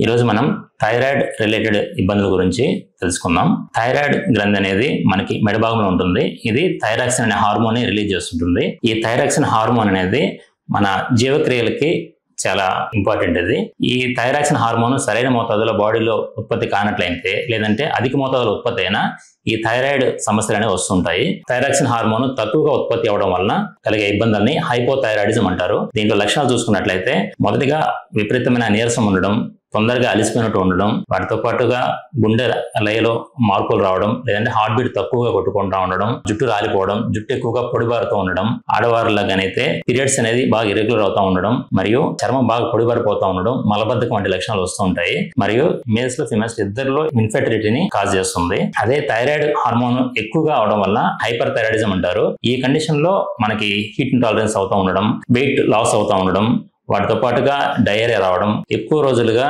ఈ రోజు మనం థైరాయిడ్ రిలేటెడ్ ఇబ్బందుల గురించి తెలుసుకుందాం. థైరాయిడ్ గ్రంథి అనేది మనకి మెడ భాగంలో ఉంటుంది. ఇది థైరాక్సిన్ అనే హార్మోన్ ని రిలీజ్ చేస్తుంటుంది. ఈ థైరాక్సిన్ హార్మోన్ అనేది మన జీవక్రియలకి చాలా ఇంపార్టెంట్. ఇది ఈ థైరాక్సిన్ హార్మోన్ సరైన మోతాదులో బాడీలో ఉత్పత్తి కానట్లయితే లేదంటే అధిక మోతాదులో ఉత్పత్తి అయినా ఈ థైరాయిడ్ సమస్యలు అనేవి వస్తుంటాయి. థైరాక్సిన్ హార్మోన్ తక్కువగా ఉత్పత్తి అవ్వడం వలన కలిగే ఇబ్బందుల్ని హైపోథైరాయిడిజం అంటారు. దీంట్లో లక్షణాలు చూసుకున్నట్లయితే మొదటిగా విపరీతమైన నీరసం ఉండడం, తొందరగా అలిసిపోయినట్టు ఉండడం, వాటితో పాటుగా గుండె లయలో మార్పులు రావడం, లేదంటే హార్ట్ బీట్ తక్కువగా కొట్టుకుంటా ఉండడం, జుట్టు రాలిపోవడం, జుట్టు ఎక్కువగా పొడిబారుతూ ఉండడం, ఆడవారిలాగానైతే పీరియడ్స్ అనేది బాగా ఇరెగ్యులర్ అవుతా ఉండడం, మరియు చర్మం బాగా పొడిబారిపోతా ఉండడం, మలబద్ధకం వంటి లక్షణాలు వస్తూ ఉంటాయి. మరియు మేల్స్ లో ఫిమేల్స్ ఇద్దరిలో ఇన్ఫెర్టిలిటీని కాజ్ చేస్తుంది. అదే థైరాయిడ్ హార్మోన్ ఎక్కువగా అవడం వల్ల హైపర్ థైరాయిడిజం అంటారు. ఈ కండిషన్ లో మనకి హీట్ ఇంటాలరెన్స్ అవుతూ ఉండడం, వెయిట్ లాస్ అవుతూ ఉండడం, వాటితో పాటుగా డయేరియా రావడం, ఎక్కువ రోజులుగా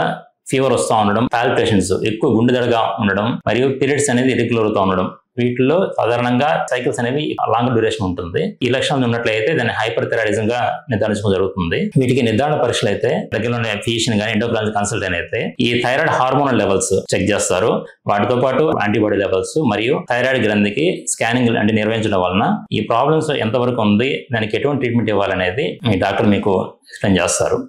ఫీవర్ వస్తూ ఉండడం, పాల్పిటేషన్స్ ఎక్కువ గుండెదడగా ఉండడం, మరియు పీరియడ్స్ అనేది ఇరెగ్యులర్ అవుతూ ఉండడం. వీటిలో సాధారణంగా సైకిల్స్ అనేవి లాంగ్ డ్యూరేషన్ ఉంటుంది. ఈ లక్షణాలు ఉన్నట్లయితే దాన్ని హైపర్ థైరాయిడిజం గా నిర్ధారించడం జరుగుతుంది. వీటికి నిర్ధారణ పరీక్షలు అయితే దగ్గరలోనే ఫిజిషియన్ గానీ ఎండోక్రైనాలజిస్ట్ కన్సల్టెంట్ అయితే ఈ థైరాయిడ్ హార్మోనల్ లెవెల్స్ చెక్ చేస్తారు. వాటితో పాటు యాంటీబాడీ లెవెల్స్ మరియు థైరాయిడ్ గ్రంథికి స్కానింగ్ అంటే నిర్వహించడం వలన ఈ ప్రాబ్లమ్స్ ఎంతవరకు ఉంది, దానికి ఎటువంటి ట్రీట్మెంట్ ఇవ్వాలనేది మీ డాక్టర్ మీకు ఎక్స్ప్లెయిన్ చేస్తారు.